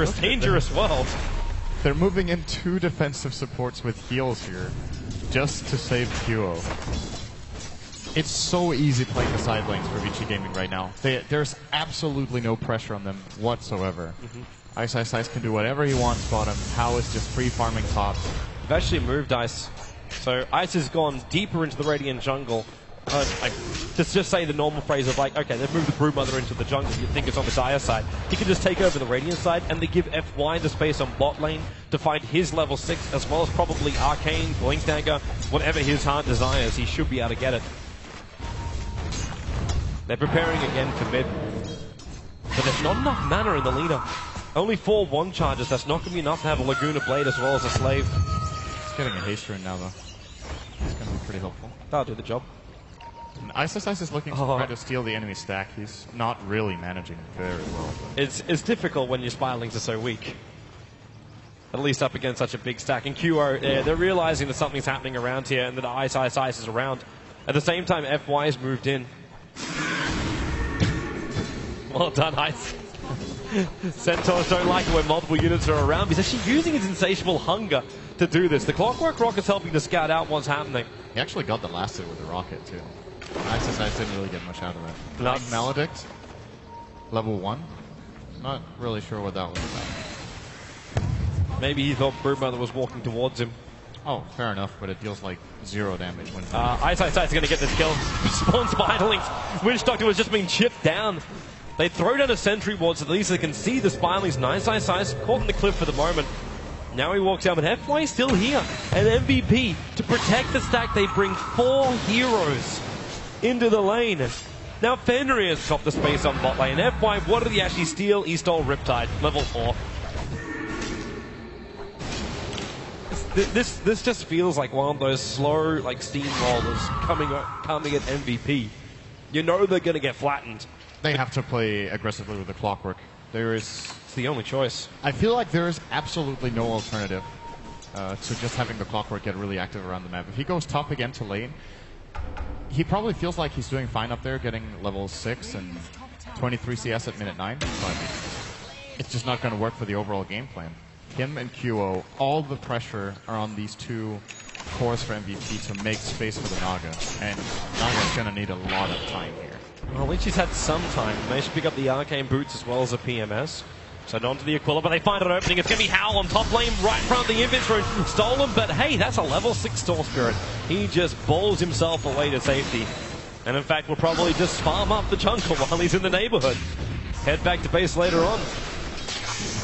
dangerous world. They're moving in 2 defensive supports with heals here, just to save QO. It's so easy playing the side lanes for VG Gaming right now. There's absolutely no pressure on them whatsoever. Ice can do whatever he wants bottom. How is just free farming top. They've actually moved Ice. So Ice has gone deeper into the Radiant jungle. Just say the normal phrase of like, okay, they've moved the Broodmother into the jungle, you'd think it's on the Dire side. He can just take over the Radiant side, and they give FY the space on bot lane to find his level 6, as well as probably Arcane, Blink Dagger, whatever his heart desires, he should be able to get it. They're preparing again for mid. But there's not enough mana in the leader. Only 4 1 charges, that's not going to be enough to have a Laguna Blade as well as a Slave. He's getting a haste rune now though. It's going to be pretty helpful. That'll do the job. Ice is looking to try to steal the enemy stack. He's not really managing very well. It's difficult when your spiralings are so weak. At least up against such a big stack. And QO, they're realizing that something's happening around here and that Ice is around. At the same time, FY's moved in. Well done, Ice. Centaurs don't like it when multiple units are around. He's actually using his insatiable hunger to do this. The Clockwork Rocket's helping to scout out what's happening. He actually got the last hit with the rocket too. Ice didn't really get much out of it. Like Maledict, level 1. Not really sure what that was about. Maybe he thought Broodmother was walking towards him. Oh, fair enough, but it deals like 0 damage when... Ice is going to get this kill. Spawn Spiderlings. Witch Doctor was just being chipped down. They throw down a sentry ward so at least they can see the Spiderlings. Nice caught in the cliff for the moment. Now he walks out, but FY still here. An MVP to protect the stack. They bring 4 heroes into the lane. Now Fenrir has got the space on bot lane. FY, what did he actually steal? He stole Riptide, level 4. This just feels like one of those slow, like steamrollers coming at MVP. You know they're going to get flattened. They have to play aggressively with the Clockwork. It's the only choice. I feel like there is absolutely no alternative to just having the Clockwork get really active around the map. If he goes top again to lane, he probably feels like he's doing fine up there, getting level 6 and 23 CS at minute 9, but it's just not going to work for the overall game plan. Him and QO, all the pressure are on these 2 cores for MVP to make space for the Naga, and Naga's going to need a lot of time here. Well, at least he's had some time. Managed to pick up the Arcane Boots as well as a PMS. So on to the Aquila, but they find an opening. It's going to be Howl on top lane, right in front of the inventory. Stolen, but hey, that's a level 6 Storm Spirit. He just bowls himself away to safety. And in fact, will probably just farm up the jungle while he's in the neighborhood. Head back to base later on.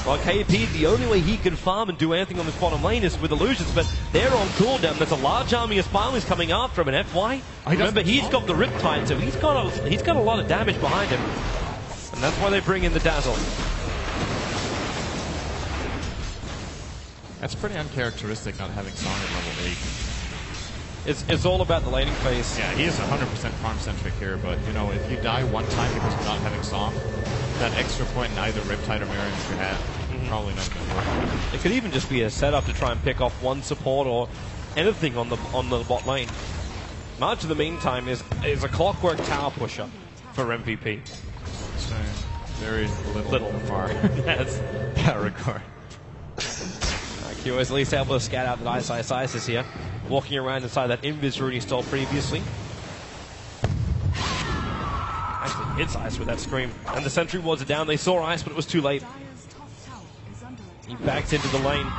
Well, KP, the only way he can farm and do anything on this bottom lane is with illusions, but they're on cooldown. There's a large army of Spirelings coming after him, and FY, remember, he's got the Riptide, so he's got a lot of damage behind him. And that's why they bring in the Dazzle. That's pretty uncharacteristic not having Song at level 8. It's all about the laning phase. Yeah, he is 100% farm-centric here, but, you know, if you die one time because of not having Song, that extra point in either Riptide or Mirror that you have, probably not going to work. It could even just be a setup to try and pick off one support or anything on the bot lane. March in the meantime is a Clockwork tower pusher for MVP. So, very little far. Yes. That regard. Q is at least able to scout out that Ice is here, walking around inside that invis rune he stole previously. Actually hits Ice with that scream. And the sentry wards are down. They saw Ice, but it was too late. He backs into the lane.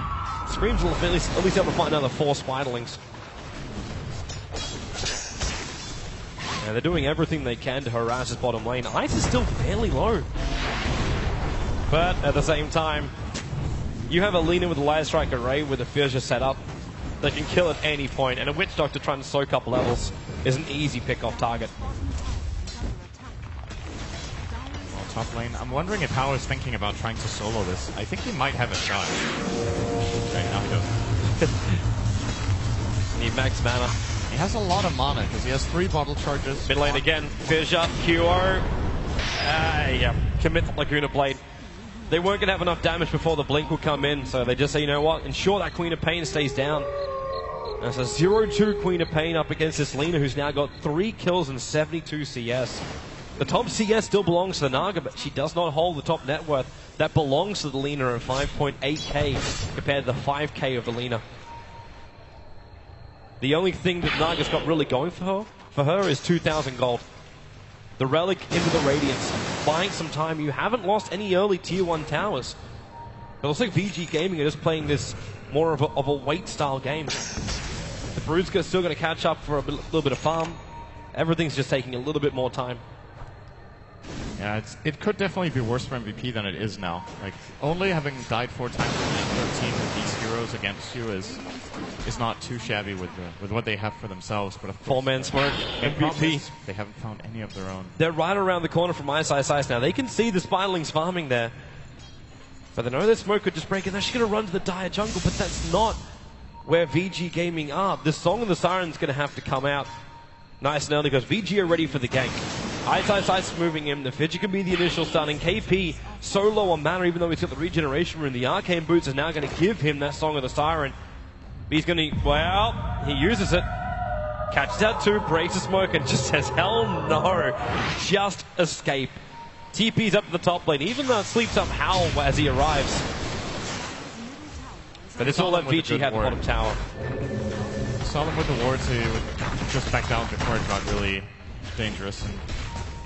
Scream's at least able to find another 4 Spiderlings. And they're doing everything they can to harass his bottom lane. Ice is still fairly low. But at the same time, you have a Lina with a Light Strike Array with a Fissure set up that can kill at any point, and a Witch Doctor trying to soak up levels is an easy pick-off target. Well, top lane, I'm wondering if Hao is thinking about trying to solo this. I think he might have a shot. Right, now he doesn't. Need max mana. He has a lot of mana because he has 3 bottle charges. Mid lane again, Fissure, QO. Yeah, commit the Laguna Blade. They weren't going to have enough damage before the blink would come in, so they just say, you know what, ensure that Queen of Pain stays down. And it's a 0-2 Queen of Pain up against this Lina, who's now got 3 kills and 72 CS. The top CS still belongs to the Naga, but she does not hold the top net worth. That belongs to the Lina at 5.8k compared to the 5k of the Lina. The only thing that Naga's got really going for her is 2,000 gold. The Relic into the Radiance, buying some time. You haven't lost any early tier 1 towers. It looks like VG Gaming are just playing this more of a wait style game. The Brood's still going to catch up for a little bit of farm. Everything's just taking a little bit more time. Yeah, it could definitely be worse for MVP than it is now. Like, only having died 4 times in 13 with these heroes against you is not too shabby with what they have for themselves. But of course, 4-man smoke, MVP. They haven't found any of their own. They're right around the corner from Ice now. They can see the Spiderlings farming there. But they know that smoke could just break in. They're actually going to run to the dire jungle, but that's not where VG Gaming are. The Song of the Siren's going to have to come out nice and early because VG are ready for the gank. Ice moving in. The Fidget can be the initial starting. KP so low on mana, even though he's got the regeneration rune. The Arcane Boots is now going to give him that Song of the Siren. He's going to, well, he uses it. Catches out 2, breaks the smoke, and just says, hell no. Just escape. TP's up to the top lane. Even though it sleeps up Howl as he arrives. But it's all that VG had the bottom tower. Saw them with the wards, he would just back down before it got really dangerous. And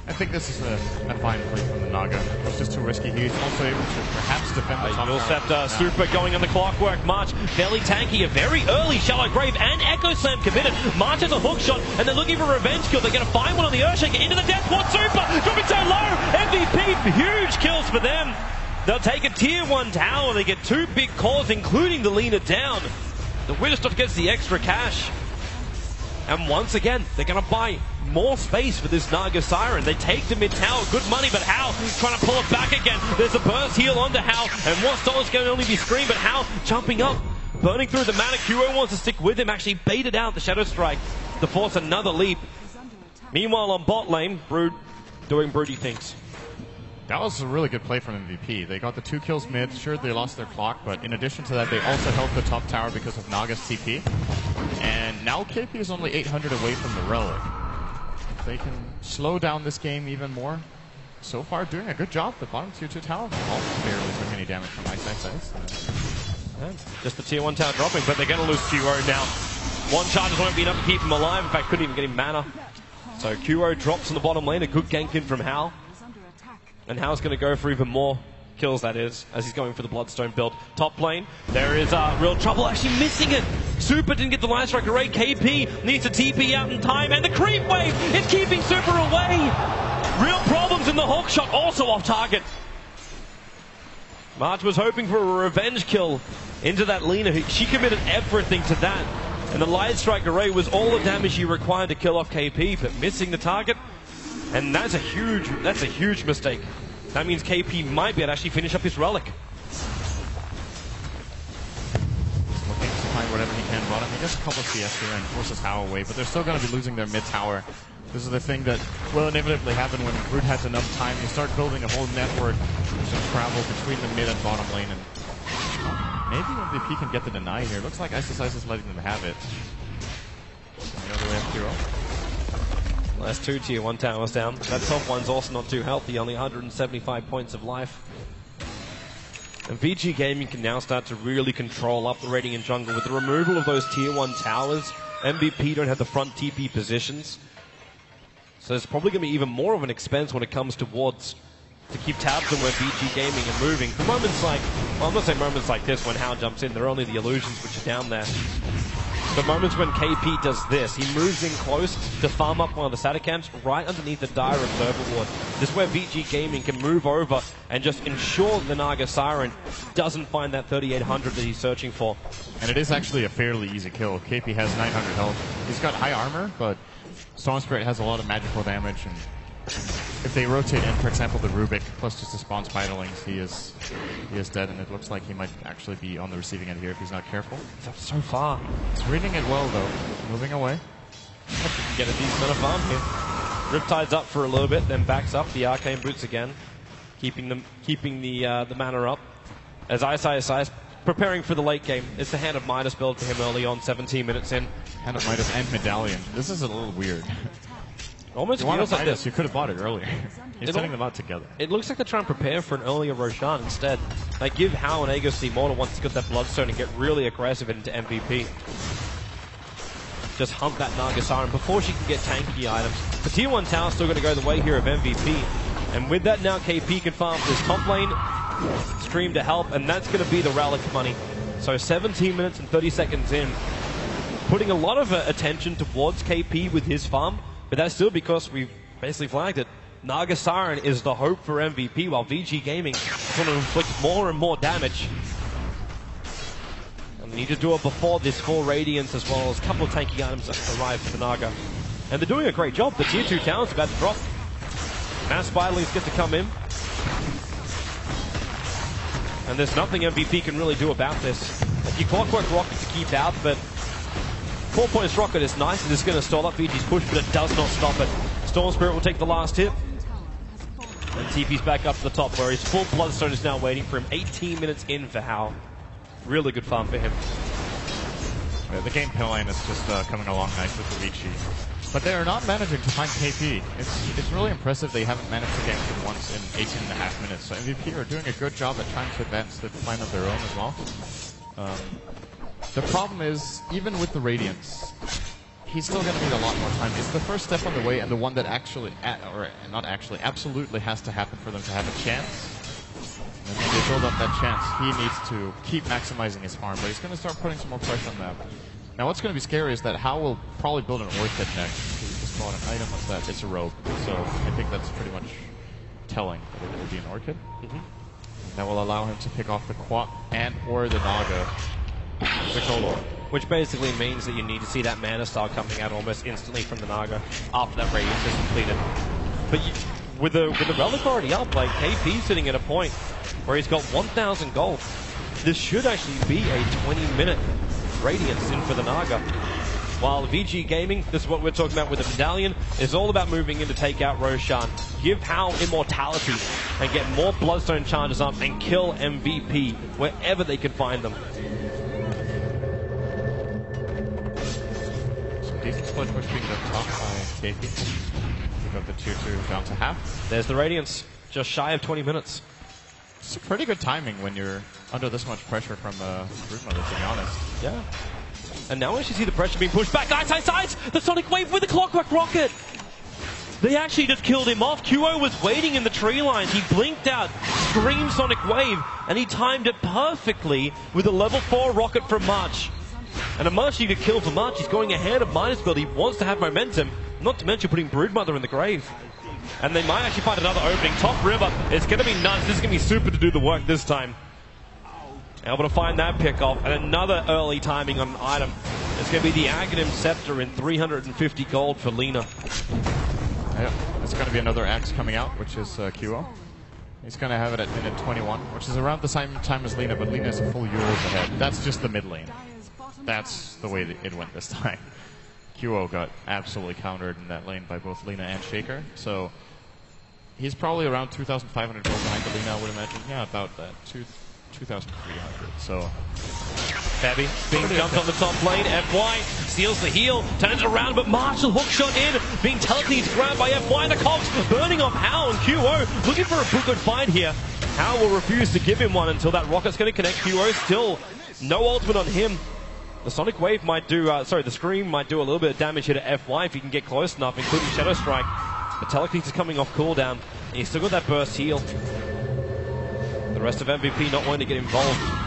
I think this is a fine play from the Naga. It was just too risky. He's also able to perhaps defend the top tower. Super going on the clockwork. March fairly tanky. A very early Shallow Grave and Echo Slam committed. March has a hook shot and they're looking for a revenge kill. They're going to find one on the Earthshaker into the Death Ward. Super dropping so low. MVP, huge kills for them. They'll take a tier 1 tower. They get 2 big calls, including the Lina down. The Widowstuff gets the extra cash. And once again, they're going to buy more space for this Naga Siren. They take the mid tower, good money, but Howl trying to pull it back again. There's a burst heal onto Howl, and what Stolar's going to only be Scream, but Howl jumping up, burning through the mana. QO wants to stick with him, actually baited out the Shadow Strike to force another leap. Meanwhile, on bot lane, Brood doing broody things. That was a really good play from MVP. They got the 2 kills mid. Sure, they lost their clock, but in addition to that, they also held the top tower because of Naga's TP. And now KP is only 800 away from the Relic. If they can slow down this game even more, so far doing a good job. The bottom tier 2 tower also barely took any damage from Ice. Just the tier 1 tower dropping, but they're going to lose QO now. 1 charge won't be enough to keep him alive. In fact, couldn't even get him mana. So QO drops in the bottom lane. A good gank in from Howl. And How's going to go for even more kills, that is, as he's going for the Bloodstone build. Top lane, there is real trouble, actually missing it. Super didn't get the Light Strike array. KP needs to TP out in time, and the creep wave is keeping Super away. Real problems in the hook shot, also off target. March was hoping for a revenge kill into that Lina. She committed everything to that. And the Light Strike array was all the damage she required to kill off KP, but missing the target. And that's a huge mistake. That means KP might be able to actually finish up his Relic. He's looking to find whatever he can bottom. He gets a couple of CS here and forces Howl away, but they're still going to be losing their mid tower. This is the thing that will inevitably happen when Brood has enough time. You start building a whole network of travel between the mid and bottom lane, and maybe MVP can get the deny here. Looks like Ice is letting them have it. The other way up hero. Last 2 tier 1 towers down. That top one's also not too healthy, only 175 points of life. And VG Gaming can now start to really control up the Radiant jungle. With the removal of those tier 1 towers, MVP don't have the front TP positions. So it's probably going to be even more of an expense when it comes to wards to keep tabs on where VG Gaming are moving. For moments like, well, I'm not saying moments like this when Howl jumps in, they're only the illusions which are down there. The moments when KP does this, he moves in close to farm up one of the Satyr camps right underneath the Dire Observer Ward. This is where VG Gaming can move over and just ensure the Naga Siren doesn't find that 3800 that he's searching for. And it is actually a fairly easy kill. KP has 900 health. He's got high armor, but Storm Spirit has a lot of magical damage, and if they rotate in, for example, the Rubik plus just the spawn Spiderlings, he is dead, and it looks like he might actually be on the receiving end here if he's not careful. He's up so far. He's reading it well, though. Moving away. Hope he can get a decent amount of farm here. Riptide's up for a little bit, then backs up. The Arcane Boots again, keeping the mana up. As Ice preparing for the late game. It's the Hand of Midas build for him early on, 17 minutes in. Hand of Midas and Medallion. This is a little weird. Almost You want feels to like buy this. You could have bought it earlier. He's setting them out together. It looks like they're trying to prepare for an earlier Roshan instead. They give Hao and Aegis the Immortal once he's got that Bloodstone and get really aggressive into MVP. Just hunt that Nagasara before she can get tanky items. The tier 1 tower's still going to go the way here of MVP. And with that now, KP can farm this top lane, stream to help, and that's going to be the relic money. So 17 minutes and 30 seconds in, putting a lot of attention towards KP with his farm, but that's still because we've basically flagged it. Nagasaren is the hope for MVP, while VG Gaming is going to inflict more and more damage. And they need to do it before this 4 Radiance, as well as a couple of tanky items that arrive for Naga. And they're doing a great job. The tier 2 tower's about to drop. Mass Spirelings get to come in. And there's nothing MVP can really do about this. Like, you Clockwork Rocket to keep out, but 4 points Rocket is nice. It is going to stall up VG's push, but it does not stop it. Storm Spirit will take the last hit. And TP's back up to the top, where his full Bloodstone is now waiting for him. 18 minutes in for Hao. Really good farm for him. Yeah, the game lane is just coming along nice with the Vici. But they are not managing to find KP. It's really impressive they haven't managed to gank him once in 18.5 minutes. So MVP are doing a good job at trying to advance the plan of their own as well. The problem is, even with the Radiance, he's still going to need a lot more time. It's the first step on the way, and the one that actually, or not actually, absolutely has to happen for them to have a chance. And when they build up that chance, he needs to keep maximizing his farm, but he's going to start putting some more pressure on that. Now what's going to be scary is that Hao will probably build an Orchid next. He just bought an item of that. It's a rogue, so I think that's pretty much telling that it will be an Orchid. That will allow him to pick off the Quap and or the Naga. The Color. Which basically means that you need to see that Mana Star coming out almost instantly from the Naga after that Radiance is completed. But with the Relic already up, like, KP's sitting at a point where he's got 1,000 gold. This should actually be a 20-minute Radiance in for the Naga. While VG Gaming, this is what we're talking about with the Medallion, is all about moving in to take out Roshan. Give Hao immortality and get more Bloodstone charges up and kill MVP wherever they can find them. Some decent split push being done top by KP. We've got the tier 2 down to half. There's the Radiance, just shy of 20 minutes. It's a pretty good timing when you're under this much pressure from Broodmother, to be honest. Yeah. And now as you see the pressure being pushed back, sides! The Sonic Wave with the Clockwork Rocket! They actually just killed him off. QO was waiting in the tree lines. He blinked out, screamed Sonic Wave, and he timed it perfectly with a level 4 rocket from March. And a March you could kill for March. He's going ahead of Minus Build. He wants to have momentum, not to mention putting Broodmother in the grave. And they might actually find another opening. Top river. It's going to be nuts. This is going to be super to do the work this time. Able to find that pick off, and another early timing on an item. It's going to be the Aghanim Scepter in 350 gold for Lina. Yeah, it's going to be another axe coming out, which is QO. He's going to have it at minute 21, which is around the same time as Lina, but Lina is a full Euros ahead. That's just the mid lane. That's the way that it went this time. QO got absolutely countered in that lane by both Lina and Shaker, so he's probably around 2,500 gold behind the Lina, I would imagine. Yeah, about that. 2,300. So Fabby being jumped on the top lane. FY steals the heal, turns it around, but Marshall hookshot in, being telekinesis grabbed by FY. The Cogs burning off Hao and QO, looking for a good fight here. Hao will refuse to give him one until that rocket's going to connect. QO still no ultimate on him. The Sonic Wave might do, the Scream might do a little bit of damage here to FY if he can get close enough, including Shadow Strike. The telekinesis is coming off cooldown, and he's still got that burst heal. The rest of MVP not wanting to get involved.